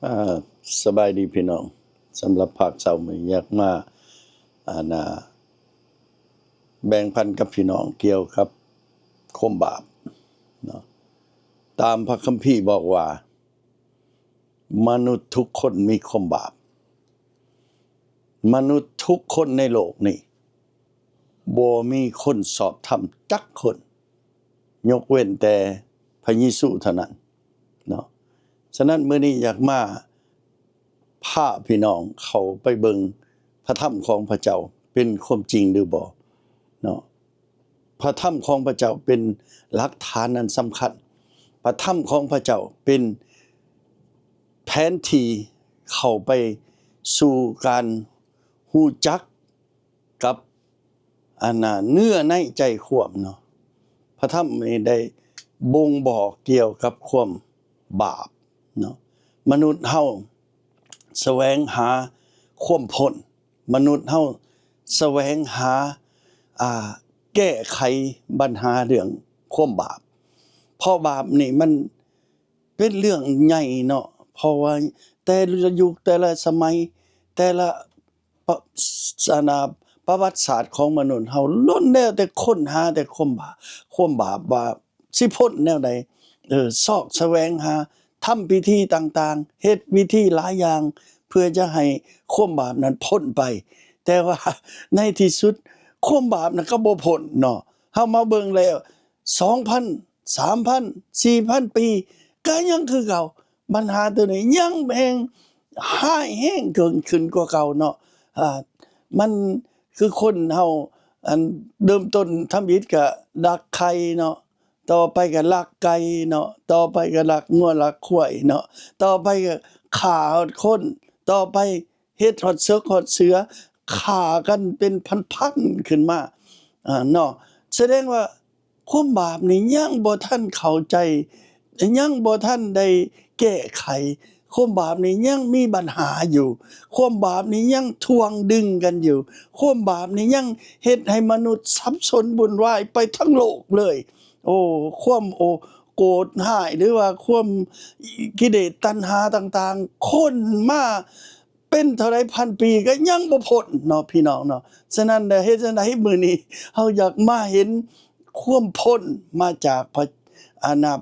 อ่าสบายดีพี่น้องสำหรับภาคเช้ามื้ออยากมาน่าแบ่งปันกับพี่น้องเกี่ยวกับความบาปเนาะตามพระคัมภีร์บอกว่ามนุษย์ทุกคนมีความบาปมนุษย์ทุกคนในโลกนี้บ่มีคนสอบธรรมจักคนยกเว้นแต่พระเยซูเท่านั้นเนาะฉะนั้นมื้อนี้อยากมาพาพี่น้องเข้าไปเบิ่งพระธรรมของพระเจ้าเป็นความจริงหรือบ่เนาะพระธรรมของพระเจ้าเป็นหลักฐานอันสำคัญพระธรรมของพระเจ้าเป็นแผนที่เข้าไปสู่การฮู้จักกับเนื้อในใจความเนาะพระธรรมนี้ได้บ่งบอกเกี่ยวกับความบาปเนาะมนุษย์เฮาแสวงหาความพ้นมนุษย์เฮาแสวงหาแก้ไขปัญหาเรื่องความบาปเพราะบาปนี่มันเป็นเรื่องใหญ่เนาะเพราะว่าแต่ละยุคแต่ละสมัยแต่ละประวัติศาสตร์ของมนุษย์เฮาล้วนแล้วแต่ค้นหาแต่ความบาปว่าสิพ้นแนวใดซอกแสวงหาทำพิธีต่างๆเฮ็ดวิธีหลายอย่างเพื่อจะให้ความบาปนั้นพ้นไปแต่ว่าในที่สุดความบาปนั้นก็บ่พ้นเนาะเฮามาเบิ่งแล้ว2,000 3,000 4,000 ปีก็ยังคือเก่าปัญหาตัวนี้ยังแห่งร้ายแรงเกินขึ้นกว่าเก่าเนาะมันคือคนเฮาอันเริ่มต้นทำอิฐก็ลักไข่เนาะต่อไปก็ลักไก่เนาะต่อไปก็ลักงัวลักควายเนาะต่อไปก็ฆ่าคนต่อไปเฮ็ดฮอดเสือฮอดเสือฆ่ากันเป็นพันๆขึ้นมาเนาะแสดงว่าความบาปนี่ยังบ่ทันเข้าใจยังบ่ทันได้แก้ไขความบาปนี่ยังมีปัญหาอยู่ความบาปนี่ยังทวงดึงกันอยู่ความบาปนี่ยังเฮ็ดให้มนุษย์สับสนวุ่นวายไปทั้งโลกเลยความโกรธร้ายหรือว่าความกิเลสตัณหาต่างๆคนมาเป็นเท่าไรพันปีก็ยังบ่พ้นเนาะพี่น้องเนาะฉะนั้นเฮ็ดจั่งใดมื้อนี้เฮาอยากมาเห็นความพ้นมาจาก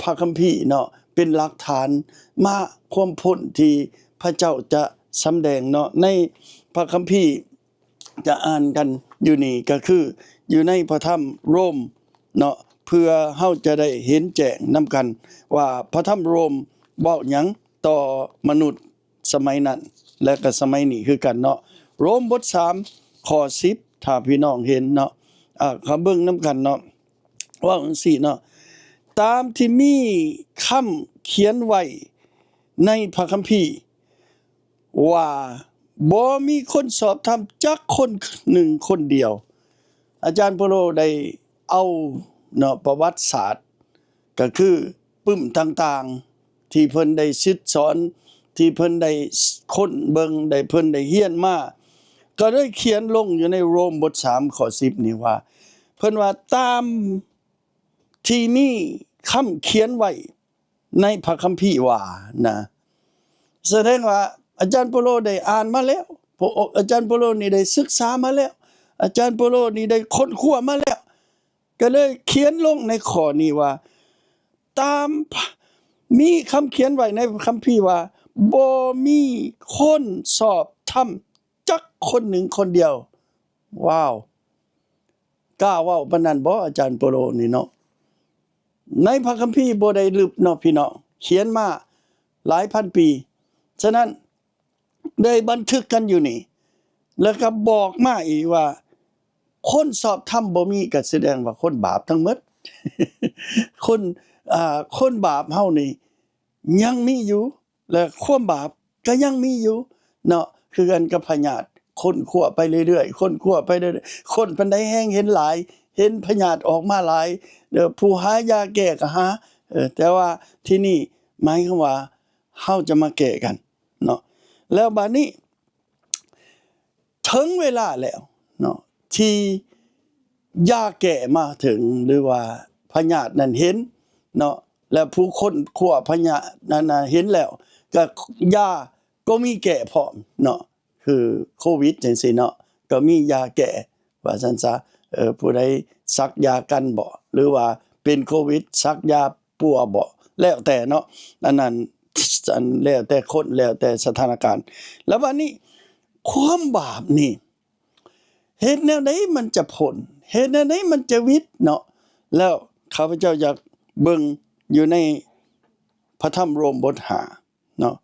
พระคัมภีร์เนาะเป็นหลักฐานมาความพ้นที่พระเจ้าจะสำแดงเนาะในพระคัมภีร์จะอ่านกันอยู่นี่ก็คืออยู่ในพระธรรมโรมเนาะเพื่อเฮาจะได้เห็นแจ้งนำกันว่าพระธรรมโรมเว้าหยังต่อมนุษย์สมัยนั้นและก็สมัยนี้คือกันเนาะโรมบท3ข้อ10ถ้าพี่น้องเห็นเนาะเขาเบิ่งนำกันเนาะว่าจังซี่เนาะตามที่มีคำเขียนไว้ในพระคัมภีร์ว่าบ่มีคนสอบธรรมจักคนหนึ่งคนเดียวอาจารย์โปโลได้เอาเนาะประวัติศาสตร์ก็คือปึ้มต่างๆที่เพิ่นได้ศึกสอนที่เพิ่นได้ค้นเบิ่งได้เพิ่นได้เรียนมาก็ได้เขียนลงอยู่ในโรมบท3ข้อ10นี่ว่าเพิ่นว่าตามที่มีคำเขียนไว้ในพระคัมภีร์ว่านะแสดงว่าอาจารย์โปโลได้อ่านมาแล้วอาจารย์โปโลนี่ได้ศึกษามาแล้วอาจารย์โปโลนี่ได้ค้นคว้ามาแล้วก็เลยเขียนลงในข้อนี้ว่าตามมีคำเขียนไว้ในคัมภีร์ว่าบ่มีคนสอบธรรมจักคนหนึ่งคนเดียวว้าวกล้าเว้าปานนั้นบ่อาจารย์โปโลนี่เนาะในพระคัมภีร์บ่ได้ลึกเนาะพี่น้องเขียนมาหลายพันปีฉะนั้นได้บันทึกกันอยู่นี่แล้วก็บอกมาอีกว่าคนสอบธรรมบ่มีก็แสดงว่าคนบาปทั้งหมด คนบาปเฮานี่ยังมีอยู่และความบาปก็ยังมีอยู่เนาะคือกันกับพญาติค้นคว้าไปเรื่อยๆค้นคว้าไปเรื่อยๆคนปานใดแฮงเห็นหลายเห็นพญาติออกมาหลายผู้หายาแก้ก็หาแต่ว่าที่นี่หมายความว่าเฮาจะมาแก้กันเนาะแล้วบัดนี้ถึงเวลาแล้วเนาะที่ยาแก้มาถึงหรือว่าพญาตินั้นเห็นเนาะและผู้คนคว้าพญาตินั้นเห็นแล้ว ก็ยาก็มีแก้พร้อมเนาะคือโควิดจังซี่เนาะก็มียาแก้ว่าซั่นซะผู้ใดซักยากันบ่หรือว่าเป็นโควิดซักยาปัวบ่แล้วแต่เนาะอันนั้นอันแล้วแต่คนแล้วแต่สถานการณ์แล้วบัดนี้ความบาปนี่เฮ็ดแนวใดมันจะพ้นเฮ็ดแนวใดมันจะวิตเนาะแล้วข้าพเจ้าอยากเบิ่งอยู่ในพระธรรมโรมบท5เนาะ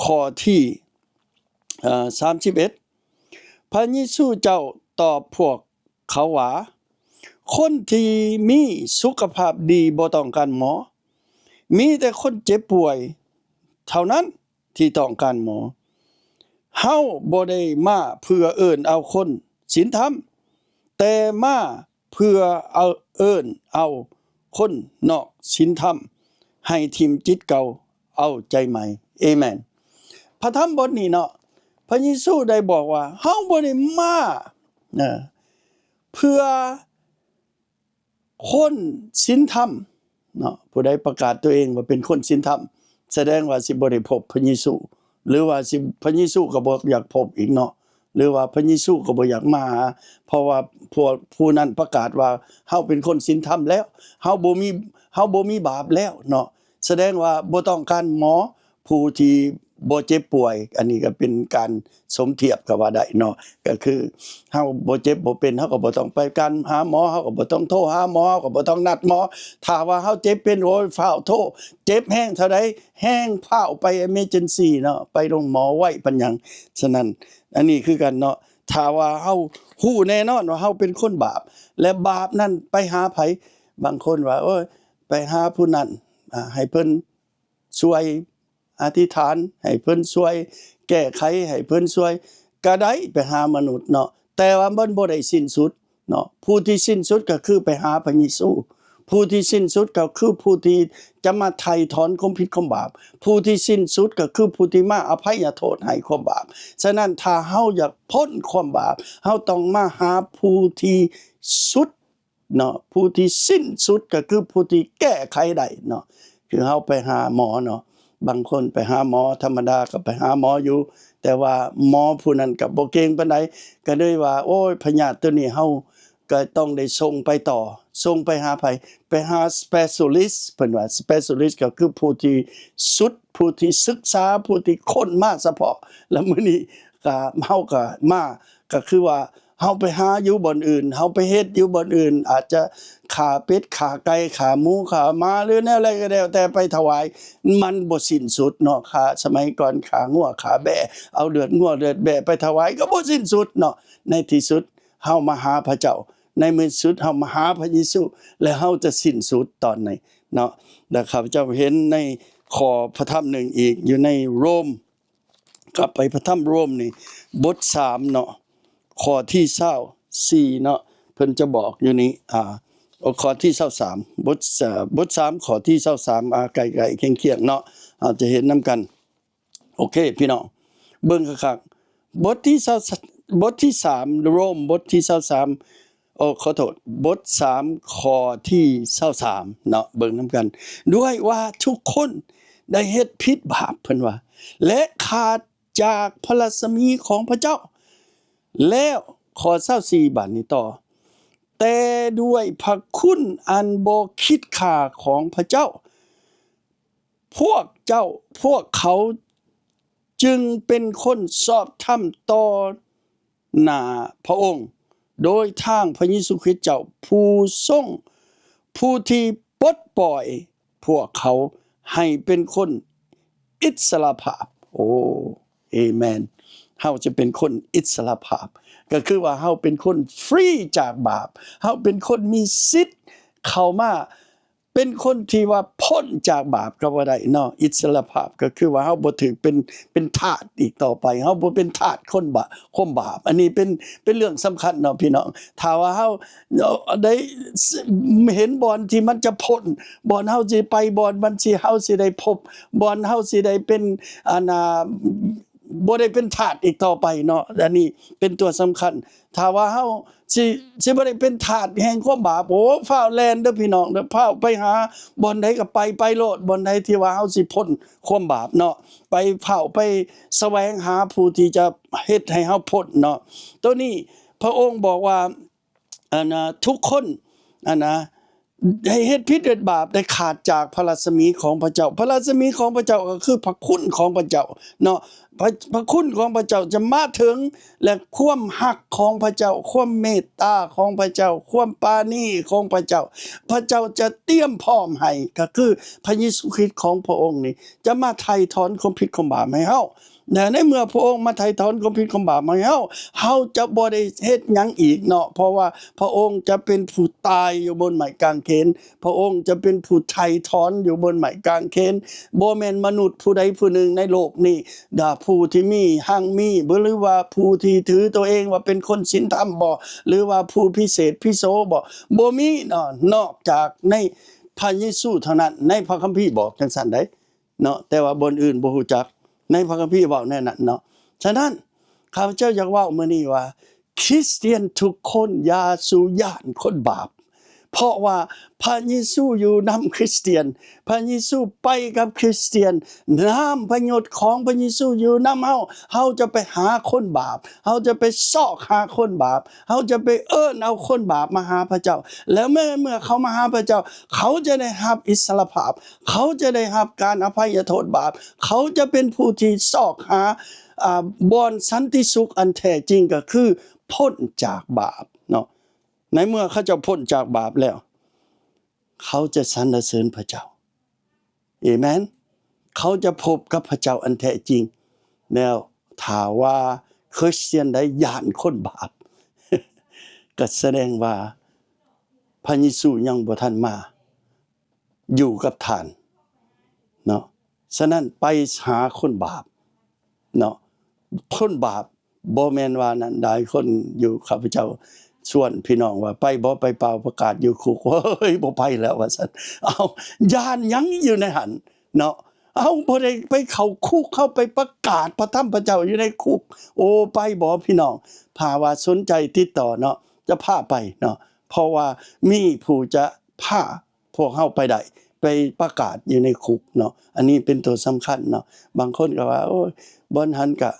ข้อที่31พระเยซูเจ้าตอบพวกเขาว่าคนที่มีสุขภาพดีบ่ต้องการหมอมีแต่คนเจ็บป่วยเท่านั้นที่ต้องการหมอเฮาบ่ได้มาเพื่อเอิ้นเอาคนศีลธรรมแต่มาเพื่อเอาเอิ้นเอาคนนอกศีลธรรมให้ทิมจิตเก่าเอาใจใหม่เอเมนพระธรรมบทนี้เนาะพระเยซูได้บอกว่าเฮาบ่ได้มาเพื่อคนศีลธรรมเนาะผู้ใดประกาศตัวเองว่าเป็นคนศีลธรรมแสดงว่าสิบ่ได้พบพระเยซูหรือว่าสิพระเยซูก็บ่อยากพบอีกเนาะหรือว่าพระเยซูก็บ่อยากมาเพราะว่าผู้นั้นประกาศว่าเฮาเป็นคนศีลธรรมแล้วเฮาบ่มีบาปแล้วเนาะแสดงว่าบ่ต้องการหมอผู้ที่บ่เจ็บป่วยอันนี้ก็เป็นการสมเทียบก็ว่าได้เนาะก็คือเฮาบ่เจ็บบ่เป็นเฮาก็บ่ต้องไปการหาหมอเฮาก็บ่ต้องโทรหาหมอก็บ่ต้องนัดหมอถ้าว่าเฮาเจ็บเป็นโอ้ยฟ้าวโทรเจ็บแฮงเท่าใดแฮงฟ้าวไป emergency เนาะไปโรงหมอไว้ปานหยังฉะนั้นอันนี้คือกันเนาะถ้าว่าเฮาฮู้แน่นอนว่าเฮาเป็นคนบาปและบาปนั้นไปหาไผบางคนว่าโอ้ยไปหาผู้นั้นให้เพิ่นช่วยอธิษฐานให้เพิ่นช่วยแก้ไขให้เพิ่นช่วยก็ได้ไปหามนุษย์เนาะแต่ว่ามันบ่ได้สิ้นสุดเนาะผู้ที่สิ้นสุดก็คือไปหาพระเยซูผู้ที่สิ้นสุดก็คือผู้ที่จะมาไถ่ถอนความผิดความบาปผู้ที่สิ้นสุดก็คือผู้ที่มาอภัยโทษให้ความบาปฉะนั้นถ้าเฮาอยากพ้นความบาปเฮาต้องมาหาผู้ที่สุดเนาะผู้ที่สิ้นสุดก็คือผู้ที่แก้ไขได้เนาะคือเฮาไปหาหมอเนาะบางคนไปหาหมอธรรมดาก็ไปหาหมออยู่แต่ว่าหมอผู้นั้นก็บ่เก่งปานใดก็เลยว่าโอ้ยพยาธิตัวนี้เฮาก็ต้องได้ส่งไปต่อส่งไปหาไผไปหา specialist เพิ่นว่า specialist ก็คือผู้ที่สุดผู้ที่ศึกษาผู้ที่ค้นมาเฉพาะแล้วมื้อนี้ก็เฮาก็มาก็คือว่าเฮาไปหาอยู่บ่อนอื่นเฮาไปเฮ็ดอยู่บ่อนอื่นอาจจะขาเป็ดขาไก่ขาหมูขาม้าหรือแนวอะไรก็แล้วแต่ไปถวายมันบ่สิ้นสุดเนาะขาสมัยก่อนขางัวขาแบะเอาเลือดงัวเลือดแบะไปถวายก็บ่สิ้นสุดเนาะในที่สุดเฮามาหาพระเจ้าในมื้อสุดเฮามาหาพระเยซูและเฮาจะสิ้นสุดตอนไหนเนาะแล้วข้าพเจ้าเห็นในข้อพระธรรมหนึ่งอีกอยู่ในโรมกลับไปพระธรรมโรมนี่บท3เนาะข้อที่24เนาะเพิ่นจะบอกอยู่นี้ข้อที่23บท3ข้อที่23ไกลๆเคียงๆเนาะจะเห็นนํกันโอเคพี่น้องเบิ่งคักๆบทที่3โรมบทที่23ขอโทษบท3ข้อที่23เนาะเบิ่งนํกันด้วยว่าทุกคนได้เฮ็ดผิดบาปเพิ่นว่าและขาดจากพระรัศมีของพระเจ้าแล้วข้อ24บัดนี้ต่อแต่ด้วยพระคุณอันบ่คิดค่าของพระเจ้าพวกเขาจึงเป็นคนชอบธรรมต่อหน้าพระองค์โดยทางพระเยซูคริสต์เจ้าผู้ที่ปลดปล่อยพวกเขาให้เป็นคนอิสระภาพโอ้เอเมนเฮาจะเป็นคนอิสระภาพก็คือว่าเฮาเป็นคนฟรีจากบาปเฮาเป็นคนมีสิทธิ์เข้ามาเป็นคนที่ว่าพ้นจากบาปก็ว่าได้เนาะอิสระภาพก็คือว่าเฮาบ่ถูกเป็นทาสอีกต่อไปเฮาบ่เป็นทาสคนบาปอันนี้เป็นเรื่องสำคัญเนาะพี่น้องถ้าว่าเฮาได้เห็นบ่อนที่มันจะพ้นบ่อนเฮาสิไปบ่อนมันสิเฮาสิได้พบบ่อนเฮาสิได้เป็น บ่ได้เป็นทาสอีกต่อไปเนาะอันนี้เป็นตัวสำคัญถ้าว่าเฮาสิบ่ได้เป็นทาสแห่งความบาปโอ้ฟ้าวแล่นเด้อพี่น้องเด้อฟ้าวไปหาบ่อนใดก็ไปโลดบ่อนใดที่ว่าเฮาสิพ้นความบาปเนาะไปฟ้าวไปแสวงหาผู้ที่จะเฮ็ดให้เฮาพ้นเนาะตัวนี้พระองค์บอกว่าทุกคนให้เฮ็ดผิดเฮ็ดบาปได้ขาดจากพระรัศมีของพระเจ้าพระรัศมีของพระเจ้าก็คือพระคุณของพระเจ้าเนาะพระคุณของพระเจ้าจะมาถึงและความฮักของพระเจ้าความเมตตาของพระเจ้าความปราณีของพระเจ้าพระเจ้าจะเตรียมพร้อมให้ก็คือพระเยซูคริสต์ของพระองค์นี่จะมาไถ่ถอนความผิดความบาปให้เฮาในเมื่อพระองค์มาไถ่ถอนความผิดความบาปให้เฮาจะบ่ได้เฮ็ดหยังอีกเนาะเพราะว่าพระองค์จะเป็นผู้ตายอยู่บนไม้กางเขนพระองค์จะเป็นผู้ไถ่ถอนอยู่บนไม้กางเขนบ่แม่นมนุษย์ผู้ใดผู้หนึ่งในโลกนี้ผู้ที่มีหั่งมีหรือว่าผู้ที่ถือตัวเองว่าเป็นคนศีลธรรมบ่หรือว่าผู้พิเศษพิโสบ่มีเนาะนอกจากในพระเยซูเท่านั้นในพระคัมภีร์บอกจังซั่นได้เนาะแต่ว่าบนอื่นบ่ฮู้จักในพระคัมภีร์เว้าแน่นั้นเนาะฉะนั้นข้าพเจ้าอยากเว้ามื้อนี้ว่าคริสเตียนทุกคนอย่าสู่ย่านคนบาปเพราะว่าพระเยซูอยู่นำคริสเตียนพระเยซูไปกับคริสเตียนน้ำพระโยชน์ของพระเยซูอยู่นำเฮาจะไปหาคนบาปเฮาจะไปซอกหาคนบาปเฮาจะไปเอิ้นเอาคนบาปมาหาพระเจ้าแล้วเมื่อเขามาหาพระเจ้าเขาจะได้รับอิสรภาพเขาจะได้รับการอภัยโทษบาปเขาจะเป็นผู้ที่ซอกหาบ่อนสันติสุขอันแท้จริงก็คือพ้นจากบาปเนาะในเมื่อเขาจะพ้นจากบาปแล้วเขาจะสรรเสริญพระเจ้าเอเมนเขาจะพบกับพระเจ้าอันแท้จริงแล้วถ้าว่าคริสเตียนได้ย่านคนบาป ก็แสดงว่าพระเยซูยังบ่ทันมาอยู่กับท่านเนาะฉะนั้นไปหาคนบาปเนาะคนบาปบ่แม่นว่านั้นได้คนอยู่ข้าพเจ้าชวนพี่น้องว่าไปบ่ไปเป่าประกาศอยู่คุกเฮ้ยบ่ไปแล้วว่าซั่นเอาย่านหยังอยู่ในหันเนาะเอาบ่ได้ไปเข้าคุกเข้าไปประกาศพระธรรมพระเจ้าอยู่ในคุกโอ้ไปบ่พี่น้องพาว่าสนใจติดต่อเนาะจะพาไปเนาะเพราะว่ามีผู้จะพาพวกเฮาไปได้ไปประกาศอยู่ในคุกเนาะอันนี้เป็นตัวสำคัญเนาะบางคนก็ว่าโอ้ยบ่หันก็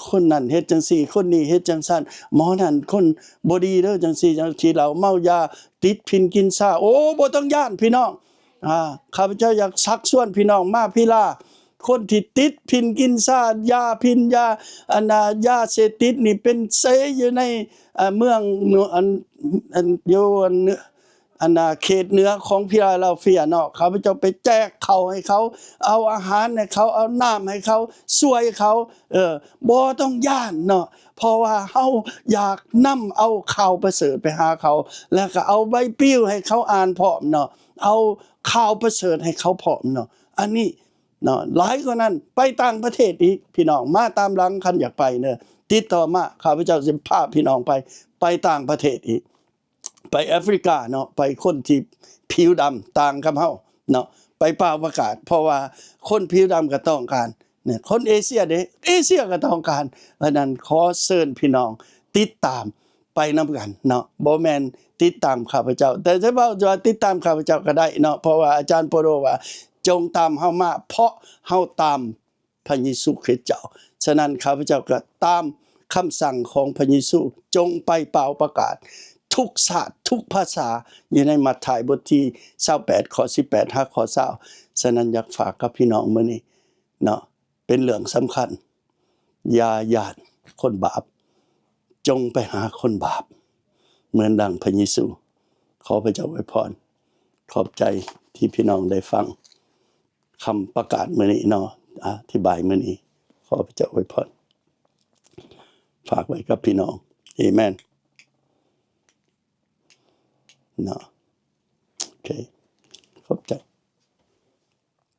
คนนั้นเฮ็ดจังซี่คนนี้เฮ็ดจังซั่นหมอนั่นคนบ่ดีเด้อจังซี่จังที่เราเมายาติดพินกินซ่าโอ้บ่ต้องย้านพี่น้องข้าพเจ้าอยากชักชวนพี่น้องมาพิลาคนที่ติดพินกินซ่ายาพินยายาเสพติดนี่เป็นเสอยู่ในเมืองอันอยู่เขตเหนือของพิลาเดลเฟียเนาะข้าพเจ้าไปแจกข้าวให้เขาเอาอาหารให้เขาเอาน้ำให้เขาช่วยเขาบ่ต้องย้านเนาะเพราะว่าเฮาอยากนำเอาข่าวประเสริฐไปหาเขาแล้วก็เอาใบปลิวให้เขาอ่านพร้อมเนาะเอาข่าวประเสริฐให้เขาพร้อมเนาะอันนี้เนาะหลายกว่านั้นไปต่างประเทศอีกพี่น้องมาตามหลังคันอยากไปเด้อติดต่อมาข้าพเจ้าสิพาพี่น้องไปต่างประเทศอีกไปแอฟริกาเนาะไปคนที่ผิวดำต่างกับเฮาเนาะไปเป่าประกาศเพราะว่าคนผิวดำก็ต้องการเนี่ยคนเอเชียเอเชียก็ต้องการเพราะนั้นขอเชิญพี่น้องติดตามไปนำกันเนาะบ่แม่นติดตามข้าพเจ้าแต่ถ้าว่าจะติดตามข้าพเจ้าก็ได้เนาะเพราะว่าอาจารย์โปโลว่าจงตามเฮามาเพราะเฮาตามพระเยซูคริสต์เจ้าฉะนั้นข้าพเจ้าก็ตามคำสั่งของพระเยซูจงไปเป่าประกาศทุกศาสตร์ทุกภาษาอยู่ในมัทธิวบทที่28ข้อ18 5ข้อ20ฉะนั้นอยากฝากกับพี่น้องมื้อนี้เนาะเป็นเรื่องสำคัญอย่าย่านคนบาปจงไปหาคนบาปเหมือนดังพระเยซูขอพระเจ้าอวยพรขอบใจที่พี่น้องได้ฟังคำประกาศมื้อนี้เนาะอธิบายมื้อนี้ขอพระเจ้าอวยพรฝากไว้กับพี่น้องอาเมนเนาะโอเคขอบใจ